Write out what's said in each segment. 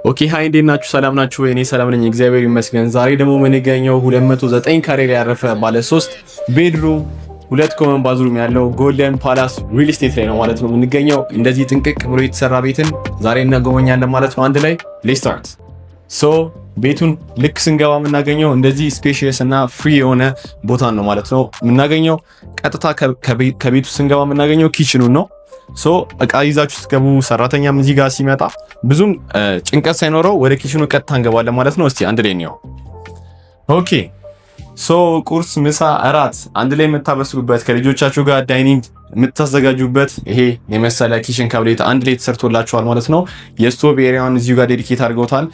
ኦኬ ሃይ እንዴት ናችሁ? ሰላም ናችሁ? እኔ ሰላም ነኝ፣ እግዚአብሔር ይመስገን። ዛሬ ደግሞ የምንገኘው 209 ካሬ ላይ ያረፈ ባለ 3 ቤድሩም 2 ኮመን ባዝሩም ያለው ጎልደን ፓላስ ሪል ስቴት ላይ ነው ማለት ነው የምንገኘው። እንደዚህ ጥንቅቅ ብሎ የተሰራ ቤትን ዛሬ እናጎበኛለን ማለት ነው። አንድ ላይ ሌትስ ስታርት። ሶ ቤቱን ልክ ስንገባ የምናገኘው እንደዚህ ስፔሺየስ እና ፍሪ የሆነ ቦታ ነው ማለት ነው የምናገኘው። ቀጥታ ከቤቱ ስንገባ የምናገኘው ኪችኑን ነው። ሶ እቃ ይዛችሁ ስትገቡ ሰራተኛም እዚህ ጋር ሲመጣ ብዙም ጭንቀት ሳይኖረው ወደ ኪችኑ ቀጥታ እንገባለን ማለት ነው። እስቲ አንድ ላይ ነው። ኦኬ ሶ ቁርስ፣ ምሳ፣ እራት አንድ ላይ የምታበስሉበት ከልጆቻችሁ ጋር ዳይኒንግ የምታዘጋጁበት ይሄ የመሰለ ኪችን ካብሌት አንድ ላይ ተሰርቶላችኋል ማለት ነው። የስቶቭ ኤሪያውን እዚሁ ጋር ዴዲኬት አድርገውታል።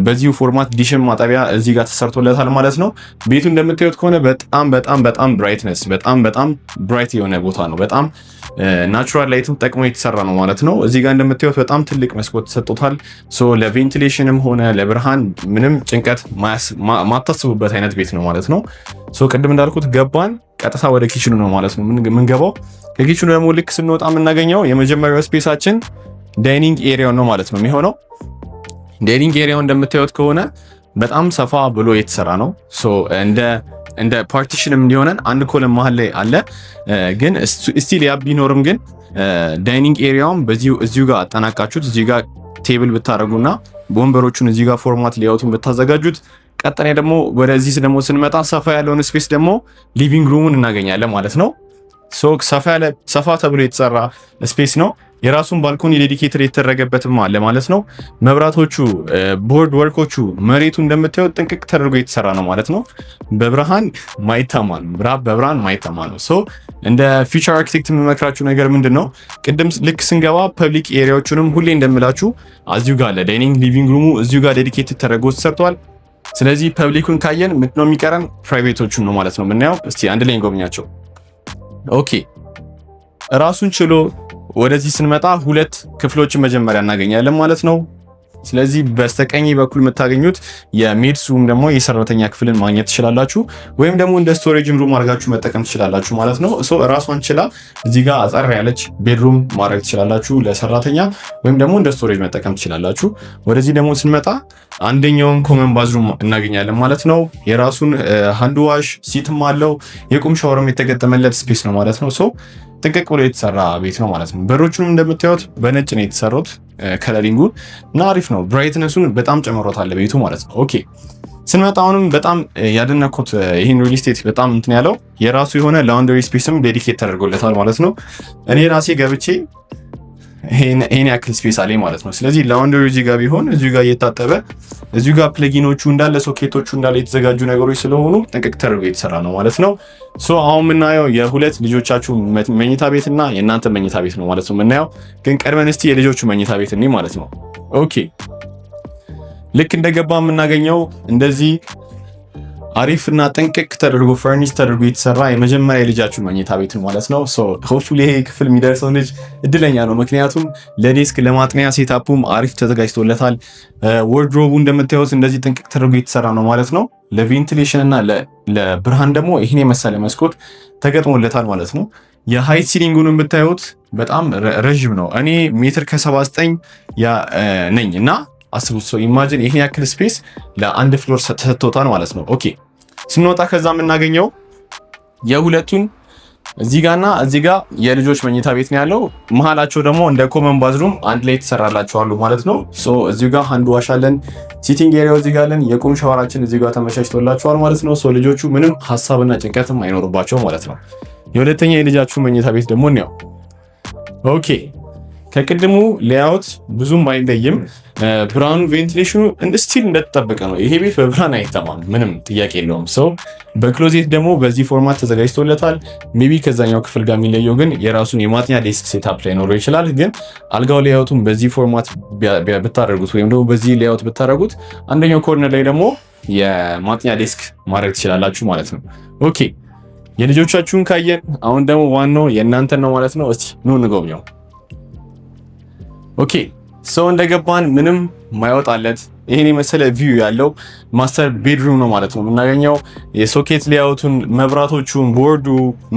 በዚሁ ፎርማት ዲሽን ማጠቢያ እዚህ ጋር ተሰርቶለታል ማለት ነው። ቤቱ እንደምታዩት ከሆነ በጣም ብራይትነስ በጣም ብራይት የሆነ ቦታ ነው። በጣም ናቹራል ላይትም ጠቅሞ የተሰራ ነው ማለት ነው። እዚህ ጋር እንደምታዩት በጣም ትልቅ መስኮት ተሰጥቶታል። ሶ ለቬንቲሌሽንም ሆነ ለብርሃን ምንም ጭንቀት ማታስቡበት አይነት ቤት ነው ማለት ነው። ሶ ቅድም እንዳልኩት ገባን ቀጥታ ወደ ኪችኑ ነው ማለት ነው የምንገባው። ከኪችኑ ደግሞ ልክ ስንወጣ የምናገኘው የመጀመሪያው ስፔሳችን ዳይኒንግ ኤሪያው ነው ማለት ነው የሚሆነው። ዳይኒንግ ኤሪያው እንደምታዩት ከሆነ በጣም ሰፋ ብሎ የተሰራ ነው። ሶ እንደ ፓርቲሽንም እንዲሆነን አንድ ኮለም መሀል ላይ አለ። ግን ስቲል ያ ቢኖርም ግን ዳይኒንግ ኤሪያውን እዚሁ ጋር አጠናቃችሁት እዚሁ ጋር ቴብል ብታደርጉና ወንበሮቹን እዚሁ ጋር ፎርማት ሌአውቱን ብታዘጋጁት ቀጥታ ደግሞ ወደዚህ ደግሞ ስንመጣ ሰፋ ያለውን ስፔስ ደግሞ ሊቪንግ ሩሙን እናገኛለን ማለት ነው። ሶ ሰፋ ተብሎ የተሰራ ስፔስ ነው። የራሱን ባልኮኒ ዴዲኬትድ የተደረገበትም አለ ማለት ነው። መብራቶቹ፣ ቦርድ ወርኮቹ፣ መሬቱ እንደምታዩት ጥንቅቅ ተደርጎ የተሰራ ነው ማለት ነው። በብርሃን ማይታማ ነው። ሶ እንደ ፊውቸር አርኪቴክት የምመክራችሁ ነገር ምንድነው? ቅድም ልክ ስንገባ ፐብሊክ ኤሪያዎቹንም ሁሌ እንደምላችሁ እዚሁ ጋር አለ። ዳይኒንግ ሊቪንግ ሩሙ እዚሁ ጋር ዴዲኬትድ ተደርጎ ተሰርቷል። ስለዚህ ፐብሊኩን ካየን ምንድነው የሚቀረን? ፕራይቬቶቹን ነው ማለት ነው የምናየው። እስቲ አንድ ላይ እንጎብኛቸው። ኦኬ ራሱን ችሎ ወደዚህ ስንመጣ 2 ክፍሎችን መጀመሪያ እናገኛለን ማለት ነው። ስለዚህ በስተቀኝ በኩል የምታገኙት የሜድስ ሩም ደግሞ የሰራተኛ ክፍልን ማግኘት ትችላላችሁ፣ ወይም ደግሞ እንደ ስቶሬጅም ሩም አድርጋችሁ መጠቀም ትችላላችሁ ማለት ነው። ሶ ራሷን ችላ እዚህ ጋር አጸር ያለች ቤድሩም ማድረግ ትችላላችሁ ለሰራተኛ፣ ወይም ደግሞ እንደ ስቶሬጅ መጠቀም ትችላላችሁ። ወደዚህ ደግሞ ስንመጣ አንደኛውን ኮመን ባዝሩም እናገኛለን ማለት ነው። የራሱን ሃንድ ዋሽ ሲትም አለው። የቁም ሻወርም የተገጠመለት ስፔስ ነው ማለት ነው። ሶ ጥንቅቅ ብሎ የተሰራ ቤት ነው ማለት ነው። በሮቹንም እንደምታዩት በነጭ ነው የተሰሩት። ከለሪንጉን እና አሪፍ ነው። ብራይትነሱን በጣም ጨምሮታል ቤቱ ማለት ነው። ኦኬ ስንመጣ አሁንም በጣም ያደነኩት ይህን ሪል ስቴት በጣም እንትን ያለው የራሱ የሆነ ላውንደሪ ስፔስም ዴዲኬት ተደርጎለታል ማለት ነው። እኔ ራሴ ገብቼ ይሄን ያክል ስፔስ አለኝ ማለት ነው። ስለዚህ ላውንደሪ እዚህ ጋር ቢሆን እዚሁ ጋር እየታጠበ እዚሁ ጋር ፕለጊኖቹ እንዳለ ሶኬቶቹ እንዳለ የተዘጋጁ ነገሮች ስለሆኑ ጥንቅቅ ተደርጎ የተሰራ ነው ማለት ነው። ሶ አሁን የምናየው የሁለት ልጆቻችሁ መኝታ ቤት እና የእናንተ መኝታ ቤት ነው ማለት ነው የምናየው። ግን ቀድመን እስቲ የልጆቹ መኝታ ቤት እኔ ማለት ነው። ኦኬ ልክ እንደገባ የምናገኘው እንደዚህ አሪፍ እና ጥንቅቅ ተደርጎ ፈርኒሽ ተደርጎ የተሰራ የመጀመሪያ የልጃችሁ መኝታ ቤት ማለት ነው። ሶ ሆፕፉሊ ይሄ ክፍል የሚደርሰው ልጅ እድለኛ ነው፣ ምክንያቱም ለዴስክ ለማጥሚያ ሴታፑም አሪፍ ተዘጋጅቶለታል። ወርድሮቡ እንደምታዩት እንደዚህ ጥንቅቅ ተደርጎ የተሰራ ነው ማለት ነው። ለቬንቲሌሽን እና ለብርሃን ደግሞ ይህን የመሰለ መስኮት ተገጥሞለታል ማለት ነው። የሃይት ሲሊንጉን የምታዩት በጣም ረዥም ነው። እኔ ሜትር ከ79 ነኝ እና አስቡት። ሰው ኢማጂን ይሄን ያክል ስፔስ ለአንድ ፍሎር ተሰጥቶታል ማለት ነው። ኦኬ ስንወጣ ከዛ የምናገኘው የሁለቱን እዚህ ጋርና እዚህ ጋር የልጆች መኝታ ቤት ነው ያለው። መሀላቸው ደግሞ እንደ ኮመን ባዝሩም አንድ ላይ ተሰራላቸዋል ማለት ነው። ሶ እዚህ ጋር ሃንድ ዋሽ አለን፣ ሲቲንግ ኤሪያው እዚህ ጋር አለን፣ የቁም ሻወራችን እዚህ ጋር ተመቻችቶላቸዋል ማለት ነው። ሶ ልጆቹ ምንም ሀሳብና ጭንቀትም አይኖርባቸው ማለት ነው። የሁለተኛ የልጃችሁ መኝታ ቤት ደግሞ ነው። ኦኬ ከቅድሙ ሌአውት ብዙም አይለይም። ብርሃኑ ቬንቲሌሽኑ ስቲል እንደተጠበቀ ነው። ይሄ ቤት በብርሃን አይተማም፣ ምንም ጥያቄ የለውም። ሰው በክሎዜት ደግሞ በዚህ ፎርማት ተዘጋጅቶለታል። ሜቢ ከዛኛው ክፍል ጋር የሚለየው ግን የራሱን የማጥኛ ዴስክ ሴታፕ ላይ ኖሮ ይችላል። ግን አልጋው ሌአውቱን በዚህ ፎርማት ብታደርጉት ወይም ደግሞ በዚህ ሌአውት ብታደርጉት አንደኛው ኮርነር ላይ ደግሞ የማጥኛ ዴስክ ማድረግ ትችላላችሁ ማለት ነው። ኦኬ የልጆቻችሁን ካየን አሁን ደግሞ ዋናው የእናንተን ነው ማለት ነው። እስቲ ኑ እንጎብኘው። ኦኬ ሰው እንደገባን ምንም ማይወጣለት ይሄን የመሰለ ቪው ያለው ማስተር ቤድሩም ነው ማለት ነው የምናገኘው። የሶኬት ሌአውቱን፣ መብራቶቹን፣ ቦርዱ፣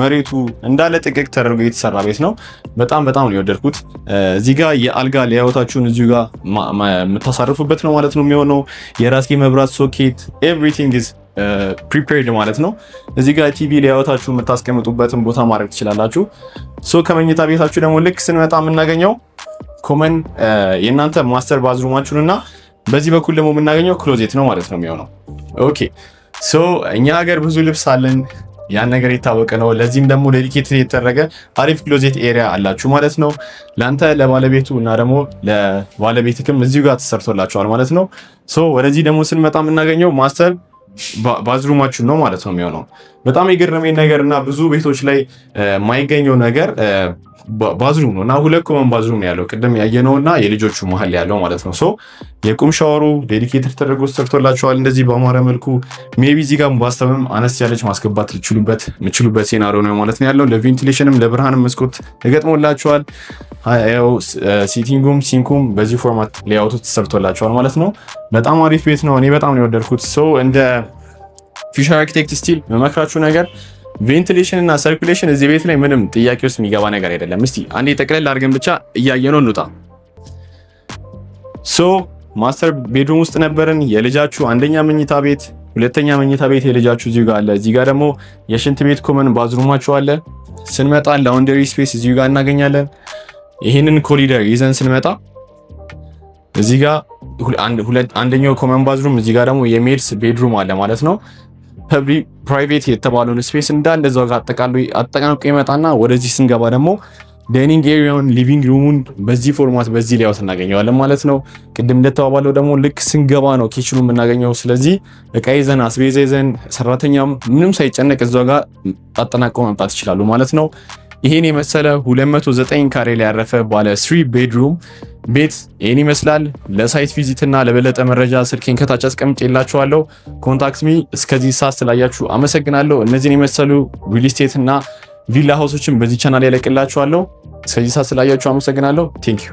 መሬቱ እንዳለ ጥቅቅ ተደርጎ የተሰራ ቤት ነው። በጣም ነው የወደድኩት። እዚህ ጋር የአልጋ ሌአውታችሁን እዚሁ ጋር የምታሳርፉበት ነው ማለት ነው የሚሆነው። የራስጌ መብራት፣ ሶኬት ኤቭሪቲንግ ኢዝ ፕሪፔርድ ማለት ነው። እዚህ ጋር ቲቪ ሌአውታችሁ የምታስቀምጡበትን ቦታ ማድረግ ትችላላችሁ። ከመኝታ ቤታችሁ ደግሞ ልክ ስንመጣ የምናገኘው ኮመን የእናንተ ማስተር ባዝሩማችሁንና በዚህ በኩል ደግሞ የምናገኘው ክሎዜት ነው ማለት ነው የሚሆነው። ኦኬ እኛ ሀገር ብዙ ልብስ አለን፣ ያን ነገር የታወቀ ነው። ለዚህም ደግሞ ዴዲኬትድ የተደረገ አሪፍ ክሎዜት ኤሪያ አላችሁ ማለት ነው። ለአንተ ለባለቤቱ እና ደግሞ ለባለቤትክም እዚሁ ጋር ተሰርቶላችኋል ማለት ነው። ወደዚህ ደግሞ ስንመጣ የምናገኘው ማስተር ባዝሩማችሁ ነው ማለት ነው የሚሆነው። በጣም የገረመኝ ነገር እና ብዙ ቤቶች ላይ የማይገኘው ነገር ባዝሩም ነው እና 2 ኮመን ባዝሩም ያለው ቅድም ያየነውና የልጆቹ መሀል ያለው ማለት ነው። የቁም ሻወሩ ዴዲኬትድ ተደርጎ ተሰርቶላቸዋል እንደዚህ በአማረ መልኩ። ሜቢ እዚህ ጋር ባስተምም አነስ ያለች ማስገባት የምችሉበት ሴናሪዮ ነው ማለት ነው ያለው። ለቬንቲሌሽንም ለብርሃንም መስኮት ተገጥሞላቸዋል። ሲቲንጉም ሲንኩም በዚህ ፎርማት ሌአውቱ ተሰርቶላቸዋል ማለት ነው። በጣም አሪፍ ቤት ነው። እኔ በጣም ነው የወደድኩት። እንደ ፊሸር አርኪቴክት ስቲል መመክራችሁ ነገር ቬንቲሌሽን እና ሰርኩሌሽን እዚህ ቤት ላይ ምንም ጥያቄ ውስጥ የሚገባ ነገር አይደለም። እስቲ አንዴ ጠቅለል አድርገን ብቻ እያየነው እንውጣ። ማስተር ቤድሩም ውስጥ ነበርን። የልጃችሁ አንደኛ መኝታ ቤት፣ ሁለተኛ መኝታ ቤት የልጃችሁ እዚሁ ጋር አለ። እዚህ ጋር ደግሞ የሽንት ቤት ኮመን ባዝሩማችሁ አለ። ስንመጣ ላውንደሪ ስፔስ እዚሁ ጋር እናገኛለን። ይህንን ኮሪደር ይዘን ስንመጣ እዚህ ጋር አንደኛው ኮመን ባዝሩም፣ እዚህ ጋር ደግሞ የሜድስ ቤድሩም አለ ማለት ነው። ፕራይቬት የተባለውን ስፔስ እንዳለ እዛው ጋር አጠቃሎ ይመጣና ወደዚህ ስንገባ ደግሞ ዳይኒንግ ኤሪያውን፣ ሊቪንግ ሩሙን በዚህ ፎርማት በዚህ ሌአውት እናገኘዋለን ማለት ነው። ቅድም እንደተባባለው ደግሞ ልክ ስንገባ ነው ኪችኑ የምናገኘው። ስለዚህ እቃ ይዘን አስቤዛ ይዘን ሰራተኛም ምንም ሳይጨነቅ እዛው ጋር አጠናቀው መምጣት ይችላሉ ማለት ነው። ይሄን የመሰለ 209 ካሬ ላይ ያረፈ ባለ 3 ቤድሩም ቤት ይሄን ይመስላል። ለሳይት ቪዚት እና ለበለጠ መረጃ ስልኬን ከታች አስቀምጬላችኋለሁ። ኮንታክት ሚ። እስከዚህ ሰዓት ስላያችሁ አመሰግናለሁ። እነዚህን የመሰሉ ሪል ስቴት እና ቪላ ሃውሶችን በዚህ ቻናል ያለቅላችኋለሁ። እስከዚህ ሰዓት ስላያችሁ አመሰግናለሁ። ቴንክ ዩ